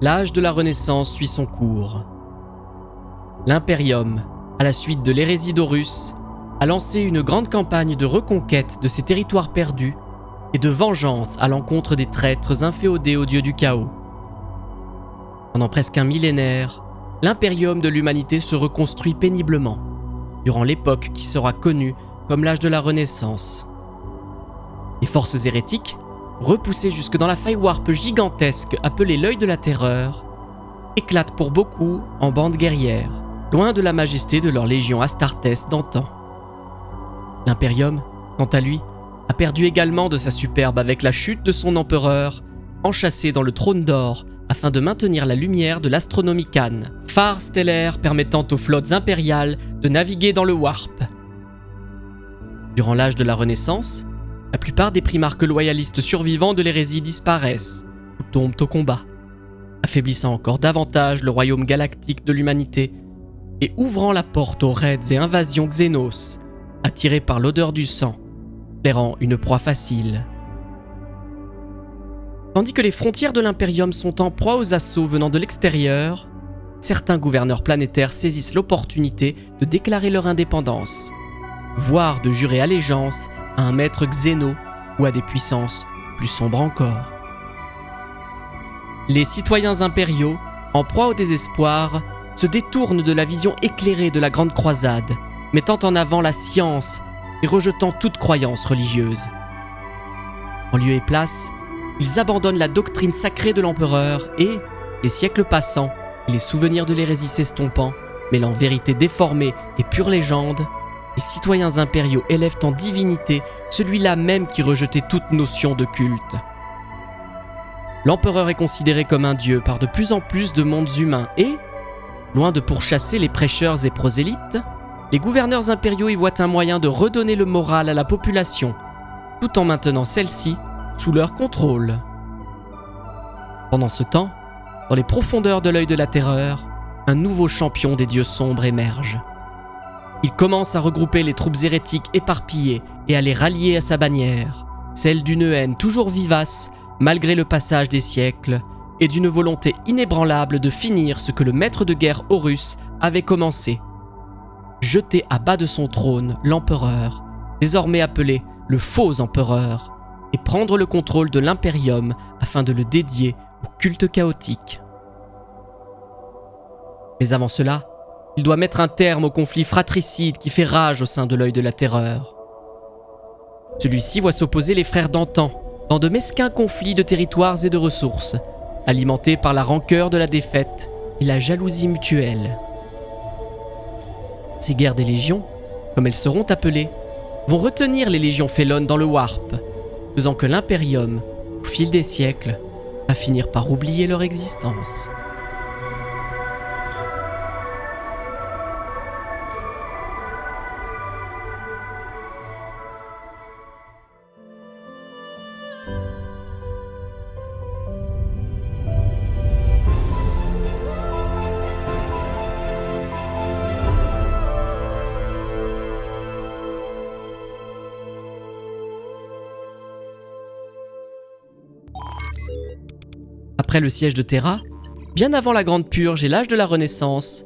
L'âge de la Renaissance suit son cours. L'Imperium, à la suite de l'hérésie d'Horus, a lancé une grande campagne de reconquête de ses territoires perdus et de vengeance à l'encontre des traîtres inféodés au dieu du chaos. Pendant presque un millénaire, l'Imperium de l'humanité se reconstruit péniblement, durant l'époque qui sera connue comme l'âge de la Renaissance. Les forces hérétiques, repoussées jusque dans la faille warp gigantesque appelée l'œil de la terreur, éclatent pour beaucoup en bandes guerrières, loin de la majesté de leur légion Astartes d'antan. L'Imperium, quant à lui, a perdu également de sa superbe avec la chute de son empereur, enchâssé dans le trône d'or afin de maintenir la lumière de l'astronomie Khan, phare stellaire permettant aux flottes impériales de naviguer dans le warp. Durant l'âge de la Renaissance, la plupart des primarques loyalistes survivants de l'hérésie disparaissent ou tombent au combat, affaiblissant encore davantage le royaume galactique de l'humanité et ouvrant la porte aux raids et invasions Xénos, attirés par l'odeur du sang, l'airant une proie facile. Tandis que les frontières de l'Imperium sont en proie aux assauts venant de l'extérieur, certains gouverneurs planétaires saisissent l'opportunité de déclarer leur indépendance, voire de jurer allégeance à un maître xéno ou à des puissances plus sombres encore. Les citoyens impériaux, en proie au désespoir, se détournent de la vision éclairée de la Grande Croisade, mettant en avant la science et rejetant toute croyance religieuse. En lieu et place, ils abandonnent la doctrine sacrée de l'empereur et, les siècles passant et les souvenirs de l'hérésie s'estompant, mêlant vérité déformée et pure légende, les citoyens impériaux élèvent en divinité celui-là même qui rejetait toute notion de culte. L'empereur est considéré comme un dieu par de plus en plus de mondes humains et, loin de pourchasser les prêcheurs et prosélytes, les gouverneurs impériaux y voient un moyen de redonner le moral à la population, tout en maintenant celle-ci sous leur contrôle. Pendant ce temps, dans les profondeurs de l'œil de la terreur, un nouveau champion des dieux sombres émerge. Il commence à regrouper les troupes hérétiques éparpillées et à les rallier à sa bannière, celle d'une haine toujours vivace malgré le passage des siècles et d'une volonté inébranlable de finir ce que le maître de guerre Horus avait commencé. Jeter à bas de son trône l'empereur, désormais appelé le faux empereur, et prendre le contrôle de l'Imperium afin de le dédier au culte chaotique. Mais avant cela, il doit mettre un terme au conflit fratricide qui fait rage au sein de l'œil de la terreur. Celui-ci voit s'opposer les frères d'antan dans de mesquins conflits de territoires et de ressources, alimentés par la rancœur de la défaite et la jalousie mutuelle. Ces guerres des légions, comme elles seront appelées, vont retenir les légions félones dans le warp, faisant que l'Imperium, au fil des siècles, va finir par oublier leur existence. Après le siège de Terra, bien avant la Grande Purge et l'âge de la Renaissance,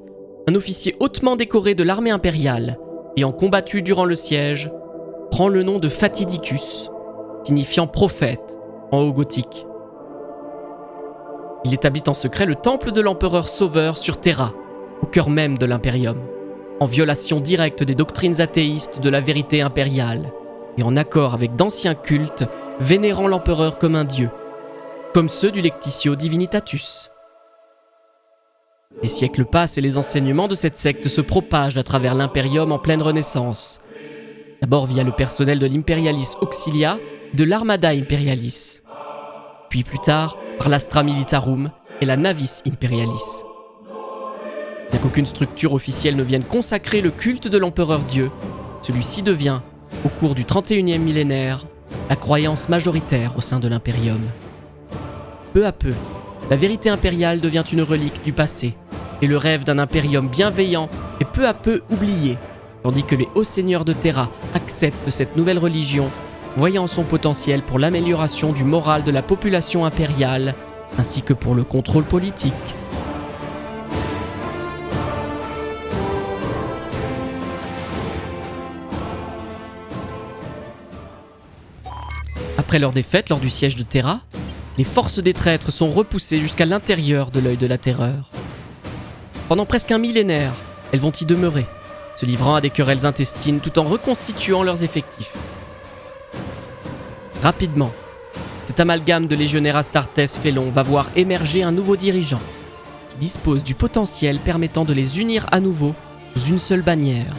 un officier hautement décoré de l'armée impériale, ayant combattu durant le siège, prend le nom de Fatidicus, signifiant prophète en haut gothique. Il établit en secret le temple de l'empereur sauveur sur Terra, au cœur même de l'Imperium, en violation directe des doctrines athéistes de la vérité impériale, et en accord avec d'anciens cultes vénérant l'empereur comme un dieu, comme ceux du Lectitio Divinitatus. Les siècles passent et les enseignements de cette secte se propagent à travers l'Imperium en pleine Renaissance. D'abord via le personnel de l'Imperialis Auxilia et de l'Armada Imperialis. Puis plus tard par l'Astra Militarum et la Navis Imperialis. Bien qu'aucune structure officielle ne vienne consacrer le culte de l'empereur-dieu, celui-ci devient, au cours du 31e millénaire, la croyance majoritaire au sein de l'Imperium. Peu à peu, la vérité impériale devient une relique du passé, et le rêve d'un impérium bienveillant est peu à peu oublié, tandis que les hauts seigneurs de Terra acceptent cette nouvelle religion, voyant son potentiel pour l'amélioration du moral de la population impériale ainsi que pour le contrôle politique. Après leur défaite lors du siège de Terra, les forces des traîtres sont repoussées jusqu'à l'intérieur de l'œil de la terreur. Pendant presque un millénaire, elles vont y demeurer, se livrant à des querelles intestines tout en reconstituant leurs effectifs. Rapidement, cet amalgame de légionnaires Astartes félons va voir émerger un nouveau dirigeant qui dispose du potentiel permettant de les unir à nouveau sous une seule bannière.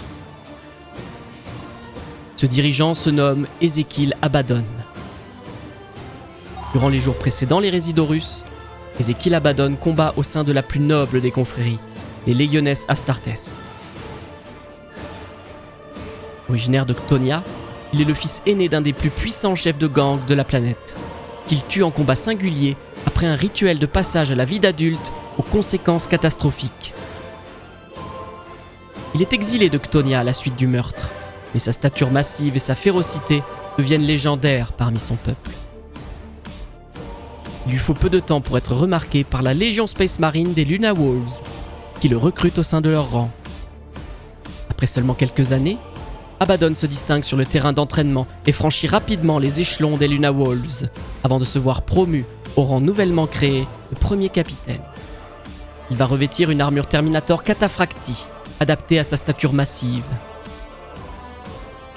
Ce dirigeant se nomme Ézéchiel Abaddon. Durant les jours précédant l'hérésie d'Horus, Ézéchiel Abaddon combat au sein de la plus noble des confréries, les Legiones Astartes. Originaire de Ctonia, il est le fils aîné d'un des plus puissants chefs de gang de la planète, qu'il tue en combat singulier après un rituel de passage à la vie d'adulte aux conséquences catastrophiques. Il est exilé de Ctonia à la suite du meurtre, mais sa stature massive et sa férocité deviennent légendaires parmi son peuple. Il lui faut peu de temps pour être remarqué par la Légion Space Marine des Luna Wolves, qui le recrutent au sein de leur rang. Après seulement quelques années, Abaddon se distingue sur le terrain d'entraînement et franchit rapidement les échelons des Luna Wolves, avant de se voir promu au rang nouvellement créé de premier capitaine. Il va revêtir une armure Terminator Cataphracti, adaptée à sa stature massive.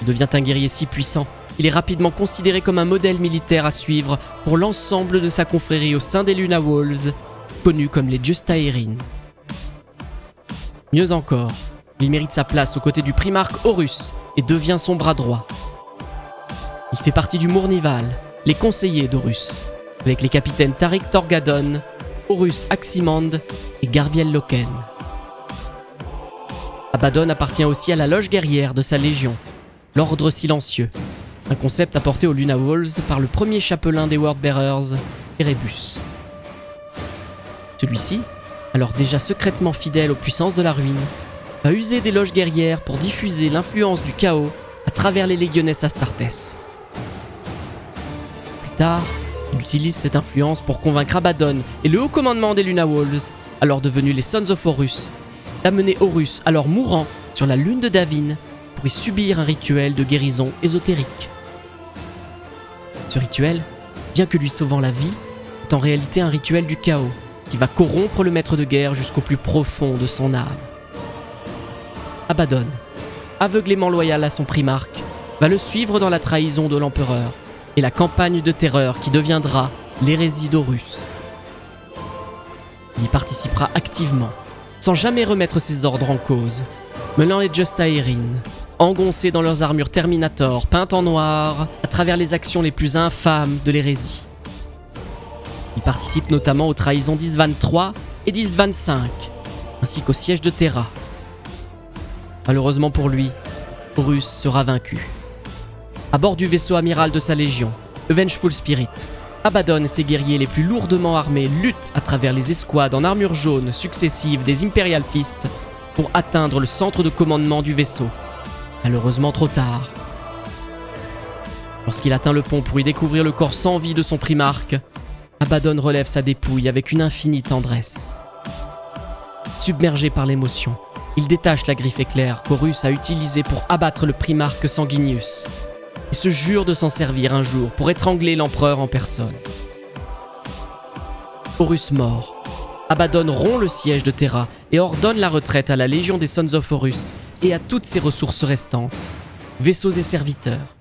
Il devient un guerrier si puissant, il est rapidement considéré comme un modèle militaire à suivre pour l'ensemble de sa confrérie au sein des Luna Wolves, connus comme les Justaeryn. Mieux encore, il mérite sa place aux côtés du primarque Horus et devient son bras droit. Il fait partie du Mournival, les conseillers d'Horus, avec les capitaines Tariq Torgadon, Horus Aximand et Garviel Loken. Abaddon appartient aussi à la loge guerrière de sa légion, l'Ordre Silencieux, un concept apporté aux Luna Wolves par le premier chapelain des Wordbearers, Erebus. Celui-ci, alors déjà secrètement fidèle aux puissances de la ruine, va user des loges guerrières pour diffuser l'influence du chaos à travers les Legiones Astartes. Plus tard, il utilise cette influence pour convaincre Abaddon et le haut commandement des Luna Wolves, alors devenus les Sons of Horus, d'amener Horus, alors mourant, sur la lune de Davin pour y subir un rituel de guérison ésotérique. Ce rituel, bien que lui sauvant la vie, est en réalité un rituel du chaos qui va corrompre le maître de guerre jusqu'au plus profond de son âme. Abaddon, aveuglément loyal à son primarque, va le suivre dans la trahison de l'empereur et la campagne de terreur qui deviendra l'hérésie d'Horus. Il y participera activement, sans jamais remettre ses ordres en cause, menant les Justaeryn, engoncés dans leurs armures Terminator peintes en noir à travers les actions les plus infâmes de l'hérésie. Il participe notamment aux trahisons d'Isvan III et d'Isvan V, ainsi qu'au siège de Terra. Malheureusement pour lui, Horus sera vaincu. À bord du vaisseau amiral de sa légion, le Vengeful Spirit, Abaddon et ses guerriers les plus lourdement armés luttent à travers les escouades en armure jaune successives des Imperial Fist pour atteindre le centre de commandement du vaisseau. Malheureusement trop tard. Lorsqu'il atteint le pont pour y découvrir le corps sans vie de son primarque, Abaddon relève sa dépouille avec une infinie tendresse. Submergé par l'émotion, il détache la griffe éclair qu'Horus a utilisée pour abattre le primarque Sanguinius et se jure de s'en servir un jour pour étrangler l'empereur en personne. Horus mort, Abaddon rompt le siège de Terra et ordonne la retraite à la Légion des Sons of Horus et à toutes ses ressources restantes, vaisseaux et serviteurs,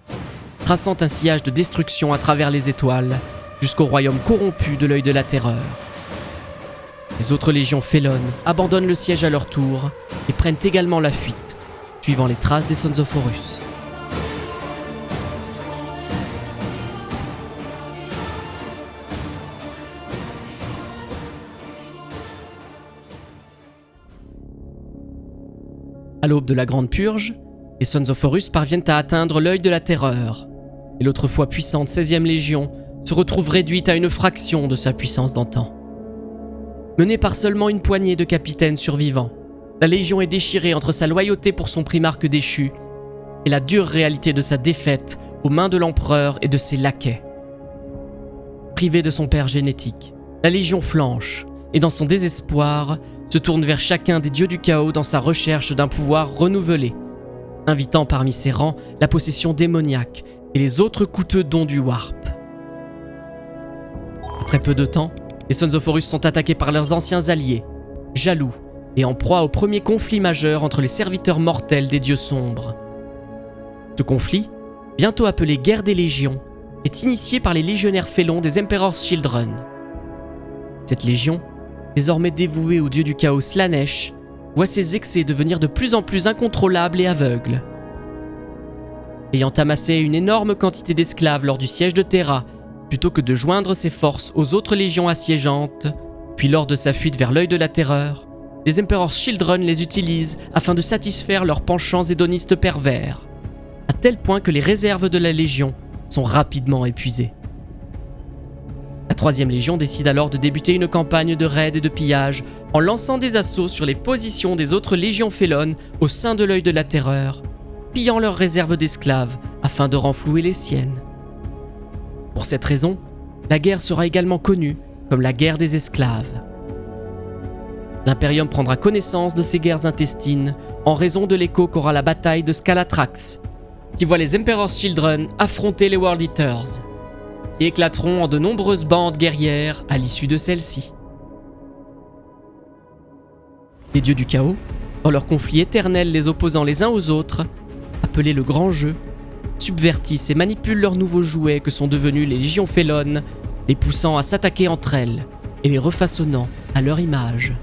traçant un sillage de destruction à travers les étoiles jusqu'au royaume corrompu de l'œil de la terreur. Les autres légions félonnes abandonnent le siège à leur tour et prennent également la fuite, suivant les traces des Sons of Horus. À l'aube de la Grande Purge, les Sons of Horus parviennent à atteindre l'œil de la terreur, et l'autrefois puissante 16e Légion se retrouve réduite à une fraction de sa puissance d'antan. Menée par seulement une poignée de capitaines survivants, la Légion est déchirée entre sa loyauté pour son primarque déchu et la dure réalité de sa défaite aux mains de l'empereur et de ses laquais. Privée de son père génétique, La Légion flanche et dans son désespoir se tourne vers chacun des dieux du chaos dans sa recherche d'un pouvoir renouvelé, invitant parmi ses rangs la possession démoniaque et les autres coûteux dons du Warp. Après peu de temps, les Sons of Horus sont attaqués par leurs anciens alliés, jaloux et en proie au premier conflit majeur entre les serviteurs mortels des dieux sombres. Ce conflit, bientôt appelé Guerre des Légions, est initié par les légionnaires félons des Emperor's Children. Cette légion, désormais dévouée au dieu du chaos Slaanesh, voit ses excès devenir de plus en plus incontrôlables et aveugles. Ayant amassé une énorme quantité d'esclaves lors du siège de Terra, plutôt que de joindre ses forces aux autres légions assiégeantes, puis lors de sa fuite vers l'œil de la terreur, les Emperor's Children les utilisent afin de satisfaire leurs penchants hédonistes pervers, à tel point que les réserves de la Légion sont rapidement épuisées. La 3e Légion décide alors de débuter une campagne de raids et de pillage en lançant des assauts sur les positions des autres légions félones au sein de l'œil de la terreur, pillant leurs réserves d'esclaves afin de renflouer les siennes. Pour cette raison, la guerre sera également connue comme la guerre des esclaves. L'Imperium prendra connaissance de ces guerres intestines en raison de l'écho qu'aura la bataille de Scalatrax, qui voit les Emperor's Children affronter les World Eaters, qui éclateront en de nombreuses bandes guerrières à l'issue de celle-ci. Les dieux du chaos, dans leur conflit éternel les opposant les uns aux autres, appelé le Grand Jeu, subvertissent et manipulent leurs nouveaux jouets que sont devenus les légions félones, les poussant à s'attaquer entre elles et les refaçonnant à leur image.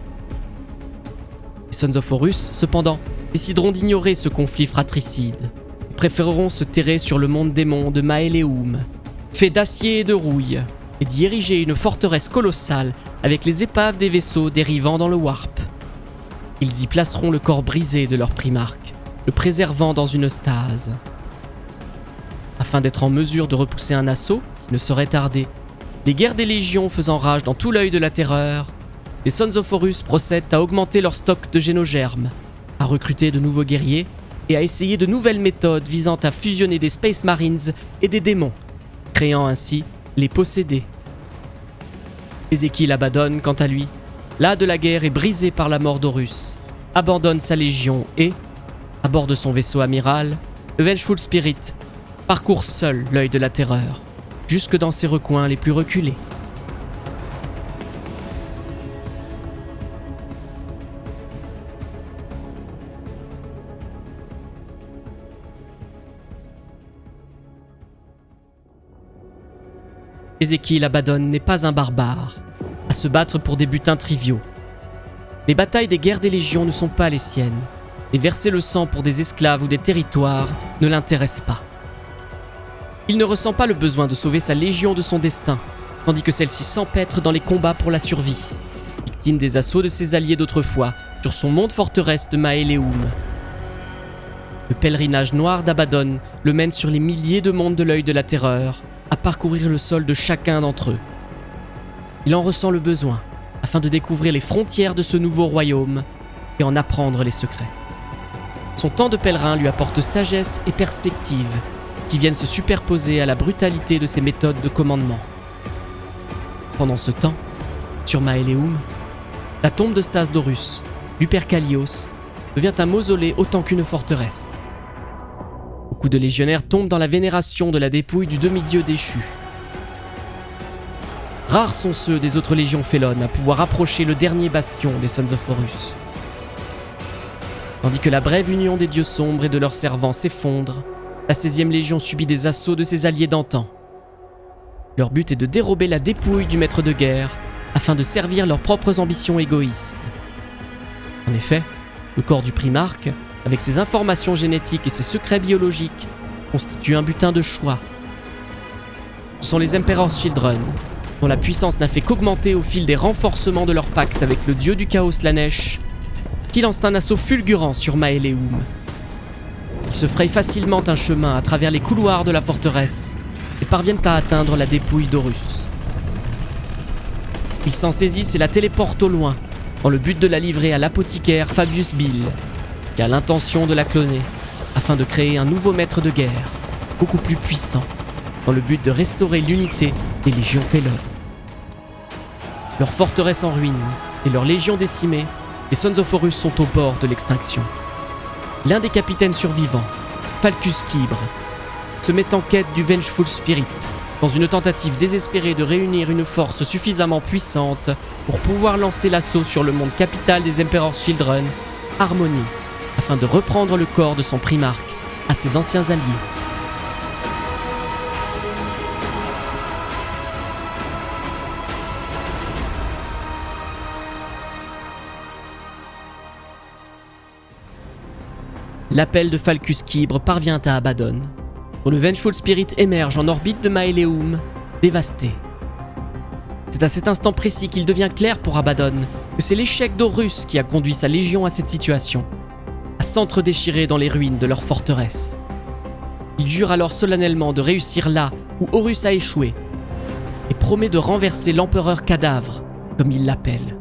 Les Sons of Horus, cependant, décideront d'ignorer ce conflit fratricide et préféreront se terrer sur le monde démon de Maeleum, fait d'acier et de rouille, et d'y ériger une forteresse colossale avec les épaves des vaisseaux dérivant dans le Warp. Ils y placeront le corps brisé de leur primarque, le préservant dans une stase. Afin d'être en mesure de repousser un assaut qui ne saurait tarder, des guerres des légions faisant rage dans tout l'œil de la terreur, les Sons of Horus procèdent à augmenter leur stock de génogermes, à recruter de nouveaux guerriers et à essayer de nouvelles méthodes visant à fusionner des Space Marines et des démons, créant ainsi les possédés. Ézéchiel Abaddon, quant à lui, las de la guerre et brisé par la mort d'Horus, abandonne sa légion et, à bord de son vaisseau amiral, le Vengeful Spirit parcourt seul l'œil de la terreur, jusque dans ses recoins les plus reculés. Ézéchiel Abaddon n'est pas un barbare, à se battre pour des butins triviaux. Les batailles des guerres des légions ne sont pas les siennes, et verser le sang pour des esclaves ou des territoires ne l'intéresse pas. Il ne ressent pas le besoin de sauver sa légion de son destin, tandis que celle-ci s'empêtre dans les combats pour la survie, victime des assauts de ses alliés d'autrefois sur son monde forteresse de Maeleum. Le pèlerinage noir d'Abaddon le mène sur les milliers de mondes de l'œil de la terreur, à parcourir le sol de chacun d'entre eux. Il en ressent le besoin, afin de découvrir les frontières de ce nouveau royaume et en apprendre les secrets. Son temps de pèlerin lui apporte sagesse et perspective, qui viennent se superposer à la brutalité de ses méthodes de commandement. Pendant ce temps, sur Maeleum, la tombe de stase d'Horus, Lupercalios, devient un mausolée autant qu'une forteresse. Beaucoup de légionnaires tombent dans la vénération de la dépouille du demi-dieu déchu. Rares sont ceux des autres légions félones à pouvoir approcher le dernier bastion des Sons of Horus. Tandis que la brève union des dieux sombres et de leurs servants s'effondre, la 16e Légion subit des assauts de ses alliés d'antan. Leur but est de dérober la dépouille du maître de guerre afin de servir leurs propres ambitions égoïstes. En effet, le corps du primarque, avec ses informations génétiques et ses secrets biologiques, constitue un butin de choix. Ce sont les Emperor's Children, dont la puissance n'a fait qu'augmenter au fil des renforcements de leur pacte avec le dieu du chaos Slaanesh, qui lancent un assaut fulgurant sur Maeleum. Ils se frayent facilement un chemin à travers les couloirs de la forteresse et parviennent à atteindre la dépouille d'Horus. Ils s'en saisissent et la téléportent au loin, dans le but de la livrer à l'apothicaire Fabius Bill, qui a l'intention de la cloner, afin de créer un nouveau maître de guerre, beaucoup plus puissant, dans le but de restaurer l'unité des légions félones. Leur forteresse en ruine et leur légion décimée, les Sons of Horus sont au bord de l'extinction. L'un des capitaines survivants, Falcus Kybre, se met en quête du Vengeful Spirit, dans une tentative désespérée de réunir une force suffisamment puissante pour pouvoir lancer l'assaut sur le monde capital des Emperor's Children, Harmony, afin de reprendre le corps de son primarque à ses anciens alliés. L'appel de Falcus Kybre parvient à Abaddon, dont le Vengeful Spirit émerge en orbite de Maelheum, dévasté. C'est à cet instant précis qu'il devient clair pour Abaddon que c'est l'échec d'Horus qui a conduit sa légion à cette situation, à s'entre-déchirer dans les ruines de leur forteresse. Il jure alors solennellement de réussir là où Horus a échoué, et promet de renverser l'empereur cadavre, comme il l'appelle.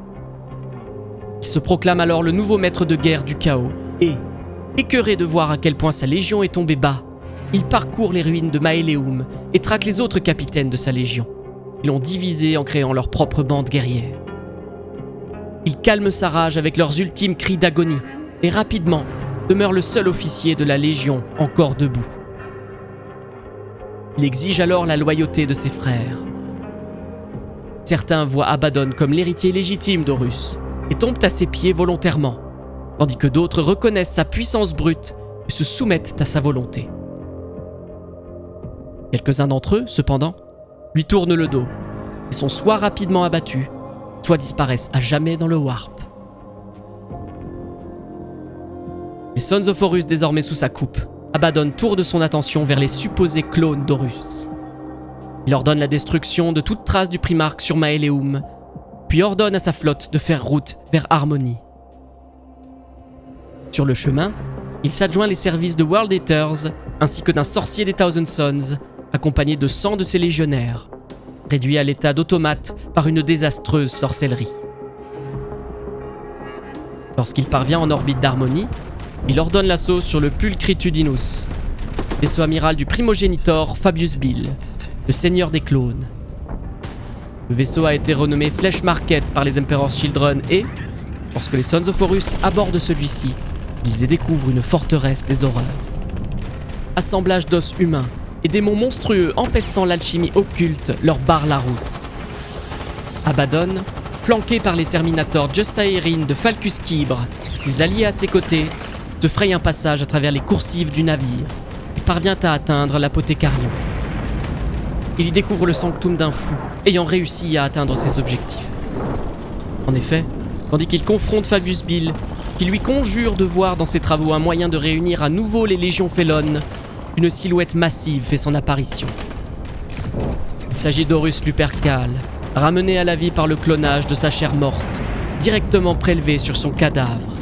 Il se proclame alors le nouveau maître de guerre du chaos, et, écœuré de voir à quel point sa légion est tombée bas, il parcourt les ruines de Maelheum et traque les autres capitaines de sa légion. Ils l'ont divisé en créant leur propre bande guerrière. Il calme sa rage avec leurs ultimes cris d'agonie et rapidement demeure le seul officier de la légion encore debout. Il exige alors la loyauté de ses frères. Certains voient Abaddon comme l'héritier légitime d'Horus et tombent à ses pieds volontairement, tandis que d'autres reconnaissent sa puissance brute et se soumettent à sa volonté. Quelques-uns d'entre eux, cependant, lui tournent le dos et sont soit rapidement abattus, soit disparaissent à jamais dans le Warp. Les Sons of Horus désormais sous sa coupe, Abaddon tourne son attention vers les supposés clones d'Horus. Il ordonne la destruction de toute trace du primarque sur Maelheum, puis ordonne à sa flotte de faire route vers Harmony. Sur le chemin, il s'adjoint les services de World Eaters ainsi que d'un sorcier des Thousand Sons, accompagné de 100 de ses légionnaires, réduits à l'état d'automates par une désastreuse sorcellerie. Lorsqu'il parvient en orbite d'Harmony, il ordonne l'assaut sur le Pulchritudinus, vaisseau amiral du primogénitor Fabius Bill, le seigneur des clones. Le vaisseau a été renommé Flesh Market par les Emperor's Children et, lorsque les Sons of Horus abordent celui-ci, ils y découvrent une forteresse des horreurs. Assemblage d'os humains et démons monstrueux empestant l'alchimie occulte leur barrent la route. Abaddon, flanqué par les Terminators Justaerin de Falcus Kybre, ses alliés à ses côtés, se fraye un passage à travers les coursives du navire et parvient à atteindre l'apothécarion. Il y découvre le sanctum d'un fou, ayant réussi à atteindre ses objectifs. En effet, tandis qu'il confronte Fabius Bill, qui lui conjure de voir dans ses travaux un moyen de réunir à nouveau les légions Felon, une silhouette massive fait son apparition. Il s'agit d'Horus Lupercal, ramené à la vie par le clonage de sa chair morte, directement prélevé sur son cadavre.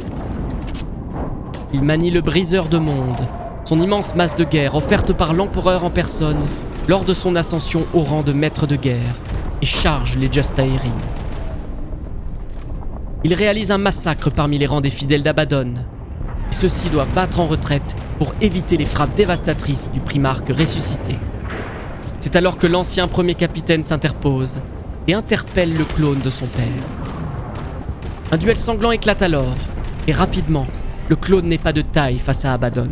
Il manie le briseur de monde, son immense masse de guerre offerte par l'empereur en personne lors de son ascension au rang de maître de guerre, et charge les Justaerin. Il réalise un massacre parmi les rangs des fidèles d'Abaddon, et ceux-ci doivent battre en retraite pour éviter les frappes dévastatrices du primarque ressuscité. C'est alors que l'ancien premier capitaine s'interpose et interpelle le clone de son père. Un duel sanglant éclate alors, et rapidement, le clone n'est pas de taille face à Abaddon.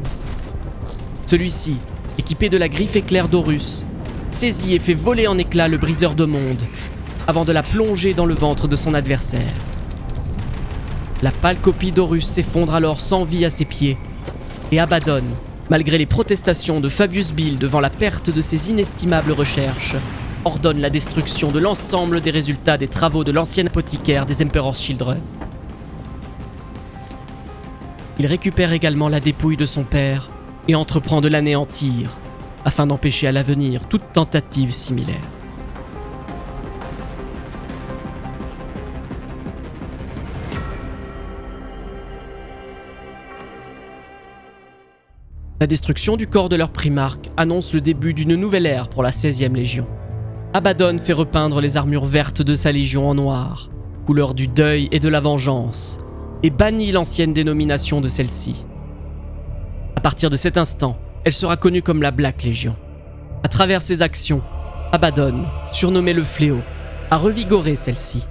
Celui-ci, équipé de la griffe éclair d'Horus, saisit et fait voler en éclats le briseur de monde, avant de la plonger dans le ventre de son adversaire. La pâle copie d'Horus s'effondre alors sans vie à ses pieds, et Abaddon, malgré les protestations de Fabius Bill devant la perte de ses inestimables recherches, ordonne la destruction de l'ensemble des résultats des travaux de l'ancien apothicaire des Emperor's Children. Il récupère également la dépouille de son père et entreprend de l'anéantir, afin d'empêcher à l'avenir toute tentative similaire. La destruction du corps de leur primarque annonce le début d'une nouvelle ère pour la 16e Légion. Abaddon fait repeindre les armures vertes de sa légion en noir, couleur du deuil et de la vengeance, et bannit l'ancienne dénomination de celle-ci. À partir de cet instant, elle sera connue comme la Black Légion. À travers ses actions, Abaddon, surnommé le Fléau, a revigoré celle-ci,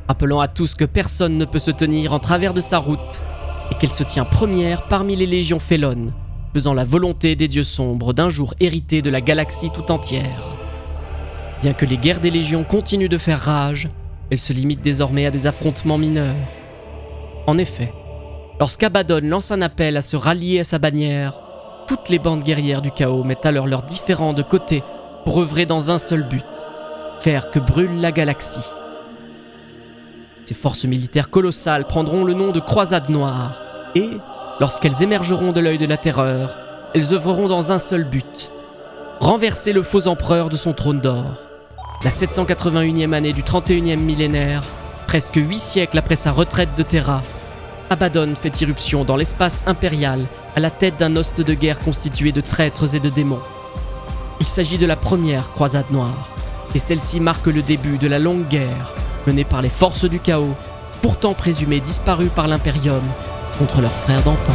rappelant à tous que personne ne peut se tenir en travers de sa route et qu'elle se tient première parmi les légions félonnes, faisant la volonté des dieux sombres d'un jour hérité de la galaxie tout entière. Bien que les guerres des légions continuent de faire rage, elles se limitent désormais à des affrontements mineurs. En effet, lorsqu'Abaddon lance un appel à se rallier à sa bannière, toutes les bandes guerrières du chaos mettent alors leurs différends de côté pour œuvrer dans un seul but, faire que brûle la galaxie. Ces forces militaires colossales prendront le nom de Croisades Noires, et, lorsqu'elles émergeront de l'œil de la terreur, elles œuvreront dans un seul but, renverser le faux empereur de son trône d'or. La 781e année du 31e millénaire, presque 8 siècles après sa retraite de Terra, Abaddon fait irruption dans l'espace impérial à la tête d'un host de guerre constitué de traîtres et de démons. Il s'agit de la première croisade noire, et celle-ci marque le début de la longue guerre menée par les forces du chaos, pourtant présumées disparues par l'Imperium, contre leurs frères d'antan.